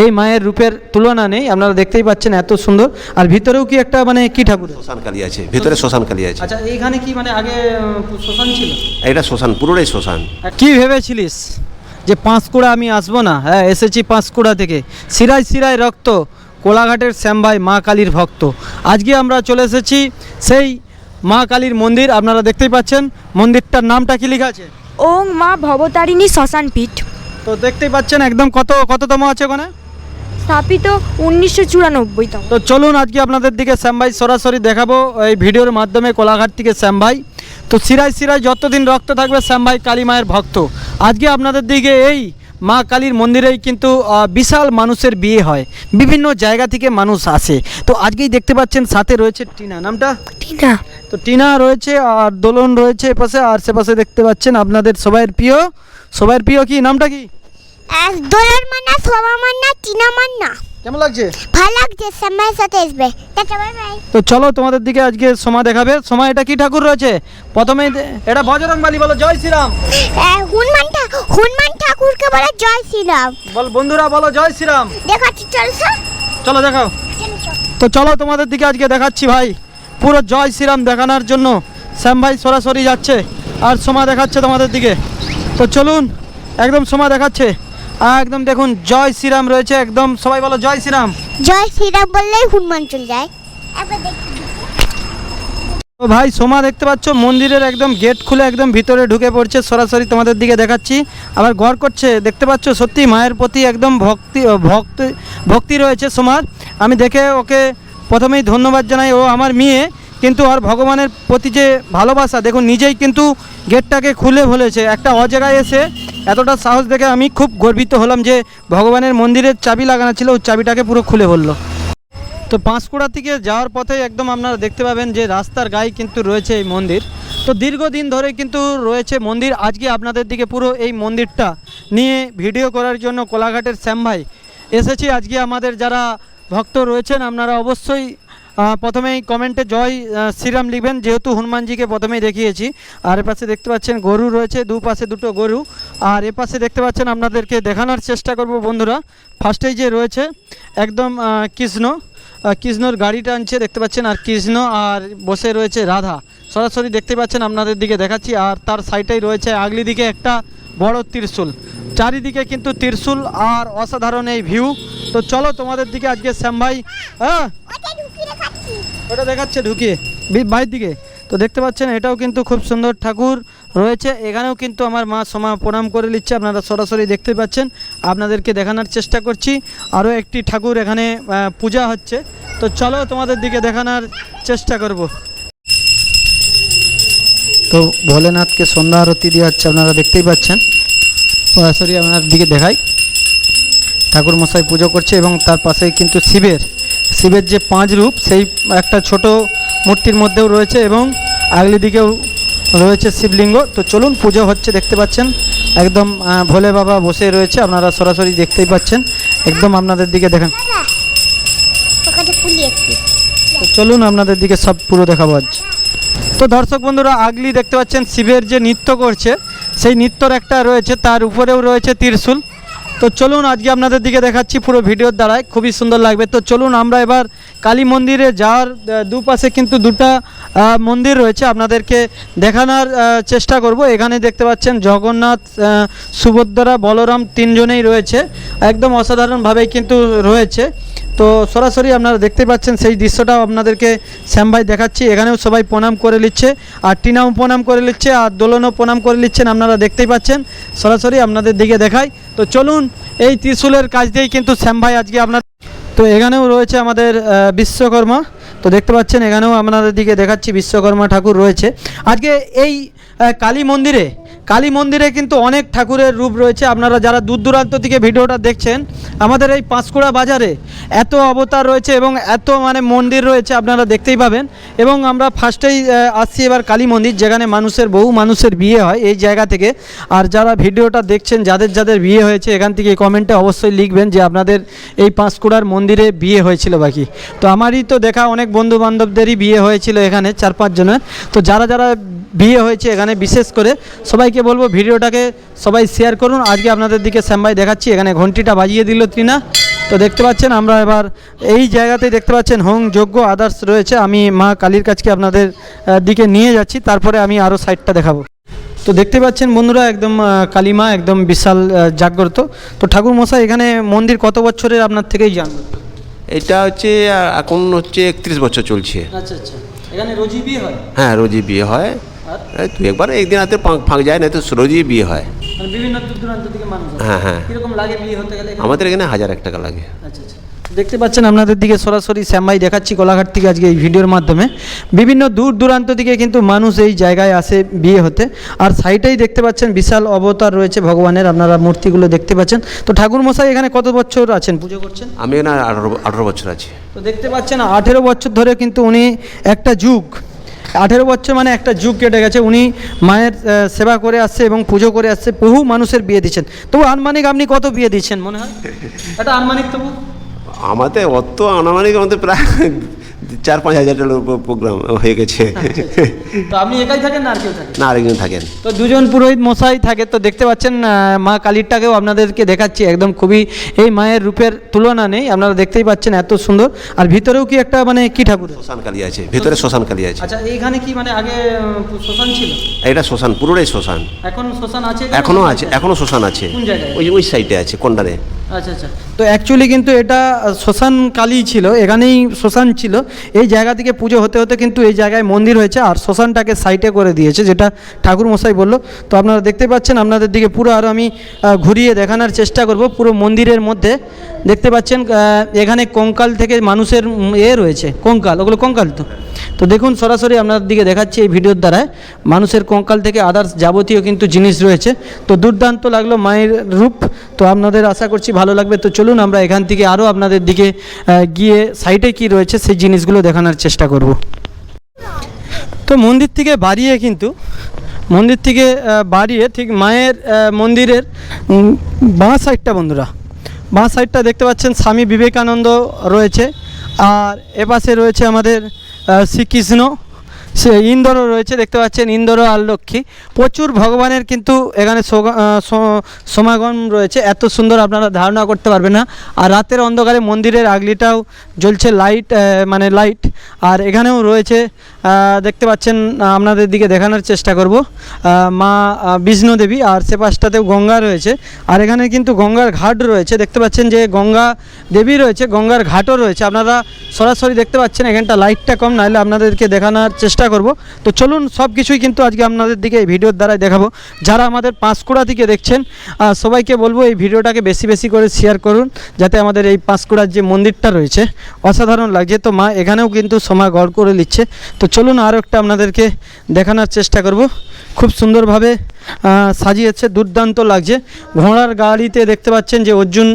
এই মায়ের রূপের তুলনা নেই, আপনারা দেখতেই পাচ্ছেন এত সুন্দর। আর ভিতরেও কি একটা মানে কি ঠাকুর? শ্মশান কালী আছে, ভিতরে শ্মশান কালী আছে। আচ্ছা, এইখানে কি মানে আগে শ্মশান ছিল? এটা শ্মশান, পুরোটাই শ্মশান। কি ভেবেছিলিস যে পাঁশকুড়া আমি আসবো না? হ্যাঁ, এসেছি পাঁশকুড়া থেকে। শিরায় শিরায় রক্ত, কোলাঘাটের শ্যামভাই মা কালীর ভক্ত। আজকে আমরা চলে এসেছি সেই মা কালীর মন্দির। আপনারা দেখতেই পাচ্ছেন মন্দিরটার নামটা কি লেখা আছে? ওং মা ভবতারিণী শ্মশানপীঠ। তো দেখতেই পাচ্ছেন একদম কততম আছে ওখানে? স্থাপিত 1994তম। তো চলুন আজকে আপনাদের দিকে শ্যামভাই সরাসরি দেখাবো এই ভিডিওর মাধ্যমে, কোলাঘাট থেকে শ্যামভাই। তো শিরায় শিরায় যতদিন রক্ত থাকবে শ্যামভাই কালী মায়ের ভক্ত। আজকে আপনাদের দিকে এই মা কালীর মন্দিরেই কিন্তু বিশাল মানুষের বিয়ে হয়, বিভিন্ন জায়গা থেকে মানুষ আসে। তো আজকেই দেখতে পাচ্ছেন সাথে রয়েছে টিনা, নামটা টিনা। তো টিনা রয়েছে আর দোলন রয়েছে এপাশে, আর সেপাশে দেখতে পাচ্ছেন আপনাদের সবাইয়ের প্রিয় কি নামটা কি? দোলন মান্না, শোভা মান্না, টিনা মান্না। কেমন লাগছে? ভালো লাগছে, সময়ের সাথে আসবে। Tata, bye bye. তো চলো তোমাদের দিকে আজকে সোমা দেখাবে। সোমা, এটা কি ঠাকুর রয়েছে? প্রথমেই এটা বজরংবলী, বলো জয় শ্রীরাম। হনুমান ঠাকুরকে বলে জয় শ্রীরাম। বল বন্ধুরা, বলো জয় শ্রীরাম। দেখাচ্ছি, চলছো? চলো দেখাও। তো চলো তোমাদের দিকে আজকে দেখাচ্ছি ভাই, পুরো জয় শ্রীরাম দেখানোর জন্য শ্যাম ভাই সরাসরি যাচ্ছে আর সোমা দেখাচ্ছে তোমাদের দিকে। তো চলুন, একদম সোমা দেখাচ্ছে, একদম দেখুন জয় শ্রীরাম রয়েছে একদম। সবাই বলো জয় শ্রীরাম। জয় শ্রীরাম বললেই হনুমান চলে যায়। একবার দেখি। তো ভাই সোমা দেখতে পাচ্ছ মন্দিরের একদম গেট খুলে একদম ভিতরে ঢুকে পড়ছে, সরাসরি তোমাদের দিকে দেখাচ্ছি। আবার ঘর করছে, দেখতে পাচ্ছ সত্যি মায়ের প্রতি একদম ভক্তি রয়েছে সোমার। আমি দেখে ওকে প্রথমেই ধন্যবাদ জানাই, ও আমার মেয়ে কিন্তু আর ভগবানের প্রতি যে ভালোবাসা দেখুন, নিজেই কিন্তু গেটটাকে খুলে বলেছে। একটা অজায়গায় এসে এতটা সাহস দেখে আমি খুব গর্বিত হলাম যে ভগবানের মন্দিরের চাবি লাগানো ছিল, ওই চাবিটাকে পুরো খুলে বললো। তো পাঁশকুড়া থেকে যাওয়ার পথে একদম আপনারা দেখতে পাবেন যে রাস্তার গায়ে কিন্তু রয়েছে এই মন্দির। তো দীর্ঘদিন ধরে কিন্তু রয়েছে মন্দির। আজকে আপনাদের দিকে পুরো এই মন্দিরটা নিয়ে ভিডিও করার জন্য কোলাঘাটের শ্যাম ভাই এসেছি। আজকে আমাদের যারা ভক্ত রয়েছেন আপনারা অবশ্যই প্রথমেই কমেন্টে জয় শ্রীরাম লিখবেন, যেহেতু হনুমানজিকে প্রথমেই দেখিয়েছি। আর এপাশে দেখতে পাচ্ছেন গরু রয়েছে, দুপাশে দুটো গরু। আর এপাশে দেখতে পাচ্ছেন আপনাদেরকে দেখানোর চেষ্টা করব বন্ধুরা, ফার্স্টেই যে রয়েছে একদম কৃষ্ণর গাড়িটা আনছে দেখতে পাচ্ছেন, আর কৃষ্ণ আর বসে রয়েছে রাধা, সরাসরি দেখতে পাচ্ছেন আপনাদের দিকে দেখাচ্ছি। আর তার সাইডেই রয়েছে আগলি দিকে একটা বড় ত্রিশূল, চারিদিকে কিন্তু ত্রিশূল আর অসাধারণ এই ভিউ। তো চলো তোমাদের দিকে আজকে শ্যাম ভাই ওটা দেখাচ্ছে ঢুকিয়ে বাইরের দিকে। তো দেখতে পাচ্ছেন এটাও কিন্তু খুব সুন্দর ঠাকুর রয়েছে, এখানেও কিন্তু আমার মা সোমা প্রণাম করে নিচ্ছে, আপনারা সরাসরি দেখতে পাচ্ছেন। আপনাদেরকে দেখানোর চেষ্টা করছি আরও একটি ঠাকুর এখানে পূজা হচ্ছে। তো চলো তোমাদের দিকে দেখানোর চেষ্টা করব। তো ভোলেনাথকে সন্ধ্যা আরতি দেওয়া হচ্ছে, আপনারা দেখতেই পাচ্ছেন। সরাসরি আপনার দিকে দেখাই, ঠাকুর মশাই পুজো করছে এবং তার পাশেই কিন্তু শিবের যে 5 রূপ সেই একটা ছোট মূর্তির মধ্যেও রয়েছে এবং আগলি দিকেও রয়েছে শিবলিঙ্গ। তো চলুন পুজো হচ্ছে, দেখতে পাচ্ছেন একদম ভোলে বাবা বসে রয়েছে, আপনারা সরাসরি দেখতেই পাচ্ছেন। একদম আপনাদের দিকে দেখেন, তো চলুন আপনাদের দিকে সব পুরো দেখাবো আজ। তো দর্শক বন্ধুরা, আগলি দেখতে পাচ্ছেন শিবের যে নৃত্য করছে সেই নৃত্যর একটা রয়েছে, তার উপরেও রয়েছে ত্রিশূল। তো চলুন আজকে আপনাদের দিকে দেখাচ্ছি পুরো ভিডিওর দ্বারাই, খুবই সুন্দর লাগবে। তো চলুন আমরা এবার কালী মন্দিরে যাওয়ার দুপাশে কিন্তু দুটা মন্দির রয়েছে, আপনাদেরকে দেখানোর চেষ্টা করব। এখানে দেখতে পাচ্ছেন জগন্নাথ, সুভদ্রা, বলরাম 3 জনেই রয়েছে, একদম অসাধারণভাবেই কিন্তু রয়েছে। তো সরাসরি আপনারা দেখতে পাচ্ছেন সেই দৃশ্যটাও আপনাদেরকে শ্যাম ভাই দেখাচ্ছি। এখানেও সবাই প্রণাম করে নিচ্ছে, আর টিনাও প্রণাম করে নিচ্ছে, আর দোলনও প্রণাম করে নিচ্ছেন, আপনারা দেখতেই পাচ্ছেন। সরাসরি আপনাদের দিকে দেখাই। তো চলুন, এই ত্রিশূলের কাজ দিয়েই কিন্তু শ্যাম ভাই আজকে আপনার। তো এখানেও রয়েছে আমাদের বিশ্বকর্মা, তো দেখতে পাচ্ছেন এখানেও আপনাদের দিকে দেখাচ্ছি বিশ্বকর্মা ঠাকুর রয়েছে। আজকে এই কালী মন্দিরে কিন্তু অনেক ঠাকুরের রূপ রয়েছে। আপনারা যারা দূর দূরান্ত থেকে ভিডিওটা দেখছেন, আমাদের এই পাঁশকুড়া বাজারে এত অবতার রয়েছে এবং এত মানে মন্দির রয়েছে, আপনারা দেখতেই পাবেন। এবং আমরা ফার্স্টেই আসছি এবার কালী মন্দির, যেখানে বহু মানুষের বিয়ে হয় এই জায়গা থেকে। আর যারা ভিডিওটা দেখছেন, যাদের বিয়ে হয়েছে, এখান থেকে কমেন্টে অবশ্যই লিখবেন যে আপনাদের এই পাঁশকুড়ার মন্দিরে বিয়ে হয়েছিল বাকি। তো আমারই তো দেখা অনেক বন্ধু বান্ধবদেরই বিয়ে হয়েছিল এখানে 4-5 জনের। তো যারা বিয়ে হয়েছে এখানে, বিশেষ করে সবাইকে বলবো ভিডিওটাকে সবাই শেয়ার করুন। আজকে আপনাদের দিকে শ্যাম ভাই দেখাচ্ছি, এখানে ঘন্টিটা বাজিয়ে দিল ত্রিনা। তো দেখতে পাচ্ছেন আমরা এবার এই জায়গাতেই দেখতে পাচ্ছেন হোম যজ্ঞ আদার্স রয়েছে। আমি মা কালীর কাছকে আপনাদের দিকে নিয়ে যাচ্ছি, তারপরে আমি আরও সাইডটা দেখাবো। তো দেখতে পাচ্ছেন বন্ধুরা একদম কালীমা একদম বিশাল জাগ্রত। তো ঠাকুর মশাই এখানে মন্দির কত বছরের আপনার থেকেই জানবো। এটা হচ্ছে এখন হচ্ছে 31 বছর চলছে। আচ্ছা আচ্ছা, এখানে রোজই বিয়ে হয়? হ্যাঁ, রোজই বিয়ে হয়। আর তুই একবার একদিন হাতে ফাঁক যায় না, তো রোজই বিয়ে হয়। মানে বিভিন্ন দূর দূরান্ত থেকে মানুষ আসে? হ্যাঁ হ্যাঁ, কিরকম লাগে বিয়ে হতে গেলে? আমাদের এখানে 1001 টাকা লাগে। আচ্ছা আচ্ছা, দেখতে পাচ্ছেন আপনাদের দিকে সরাসরি শ্যামভাই দেখাচ্ছি কোলাঘাট থেকে আজকে এই ভিডিওর মাধ্যমে। বিভিন্ন দূর দূরান্ত থেকে কিন্তু মানুষ এই জায়গায় আসে বিয়ে হতে। আর সাইডেই দেখতে পাচ্ছেন বিশাল অবতার রয়েছে ভগবানের, আপনারা মূর্তিগুলো দেখতে পাচ্ছেন। তো ঠাকুর মশাই এখানে কত বছর আছেন, পুজো করছেন? আমি এখানে 18 বছর আছি। তো দেখতে পাচ্ছেন 18 বছর ধরে কিন্তু উনি একটা যুগ, 18 বছর মানে একটা যুগ কেটে গেছে, উনি মায়ের সেবা করে আসছে এবং পুজো করে আসছে, বহু মানুষের বিয়ে দিচ্ছেন। তবু আনুমানিক আপনি কত বিয়ে দিচ্ছেন মনে হয়? এটা আনুমানিক তবু আমাদের অত আনুমানিক আমাদের প্রায় 4-5 হাজারের প্রোগ্রাম হয়ে গেছে। তো আপনি একাই থাকেন না আর কেউ থাকেন? না, আরেকজন থাকেন। তো দুজন পুরোহিত মশাই থাকে। তো দেখতে পাচ্ছেন মা কালীরটাকেও আপনাদেরকে দেখাচ্ছি, একদম খুবই এই মায়ের রূপের তুলনা নেই, আপনারা দেখতেই পাচ্ছেন এত সুন্দর। আর ভিতরেও কি একটা মানে কি ঠাকুর? শ্মশান কালী আছে ভিতরে, শ্মশান কালী আছে। আচ্ছা, এইখানে কি মানে আগে শ্মশান ছিল? এটা শ্মশান, পুরোটাই শ্মশান। এখন শ্মশান আছে? এখনো আছে, এখনো শ্মশান আছে। কোন জায়গায়? ওই সাইডে আছে, কোন্ডারে। আচ্ছা আচ্ছা, তো অ্যাকচুয়ালি কিন্তু এটা শ্মশান কালী ছিল, এখানেই শ্মশান ছিল। এই জায়গা থেকে পুজো হতে হতে কিন্তু এই জায়গায় মন্দির হয়েছে, আর শ্মশানটাকে সাইডে করে দিয়েছে, যেটা ঠাকুর মশাই বললো। তো আপনারা দেখতে পাচ্ছেন, আপনাদের দিকে পুরো আরও আমি ঘুরিয়ে দেখানোর চেষ্টা করব। পুরো মন্দিরের মধ্যে দেখতে পাচ্ছেন এখানে কঙ্কাল থেকে মানুষের রয়েছে, কঙ্কাল, ওগুলো কঙ্কাল। তো দেখুন সরাসরি আপনাদের দিকে দেখাচ্ছি এই ভিডিওর দ্বারায়, মানুষের কঙ্কাল থেকে আদার্স যাবতীয় কিন্তু জিনিস রয়েছে। তো দুর্দান্ত লাগলো মায়ের রূপ, তো আপনাদের আশা করছি ভালো লাগবে। তো চলুন আমরা এখান থেকে আরও আপনাদের দিকে গিয়ে সাইডে কি রয়েছে সেই জিনিসগুলো দেখানোর চেষ্টা করব। তো মন্দির থেকে বাড়িয়ে ঠিক মায়ের মন্দিরের বাঁ সাইডটা বন্ধুরা, বাঁ সাইডটা দেখতে পাচ্ছেন স্বামী বিবেকানন্দ রয়েছে, আর এপাশে রয়েছে আমাদের শ্রীকৃষ্ণ, সে ইন্দ্র রয়েছে, দেখতে পাচ্ছেন ইন্দ্র আর লক্ষ্মী। প্রচুর ভগবানের কিন্তু এখানে সমাগম রয়েছে, এত সুন্দর আপনারা ধারণা করতে পারবেন না। আর রাতের অন্ধকারে মন্দিরের আগলিটাও জ্বলছে লাইট, মানে লাইট। আর এখানেও রয়েছে দেখতে পাচ্ছেন, আপনাদের দিকে দেখানোর চেষ্টা করব, মা বিষ্ণু দেবী, আর সে পাশটাতেও গঙ্গা রয়েছে। আর এখানে কিন্তু গঙ্গার ঘাট রয়েছে, দেখতে পাচ্ছেন যে গঙ্গা দেবী রয়েছে, গঙ্গার ঘাটও রয়েছে। আপনারা সরাসরি দেখতে পাচ্ছেন, এখানটা লাইটটা কম, নাহলে আপনাদেরকে দেখানোর চেষ্টা করব। তো চলুন সব কিছুই কিন্তু আজকে আপনাদের দিকে এই ভিডিওর দ্বারাই দেখাবো। যারা আমাদের পাঁশকুড়া থেকে দেখছেন সবাইকে বলবো এই ভিডিওটাকে বেশি বেশি করে শেয়ার করুন, যাতে আমাদের এই পাঁশকুড়ার যে মন্দিরটা রয়েছে অসাধারণ লাগছে। তো মা এখানেও কিন্তু সময় গড় করে নিচ্ছে। তো চলুন আরও একটা আপনাদেরকে দেখানোর চেষ্টা করব। খুব সুন্দরভাবে সাজিয়েছে, দুর্দান্ত লাগছে। ঘোড়ার গাড়িতে দেখতে পাচ্ছেন যে অর্জুন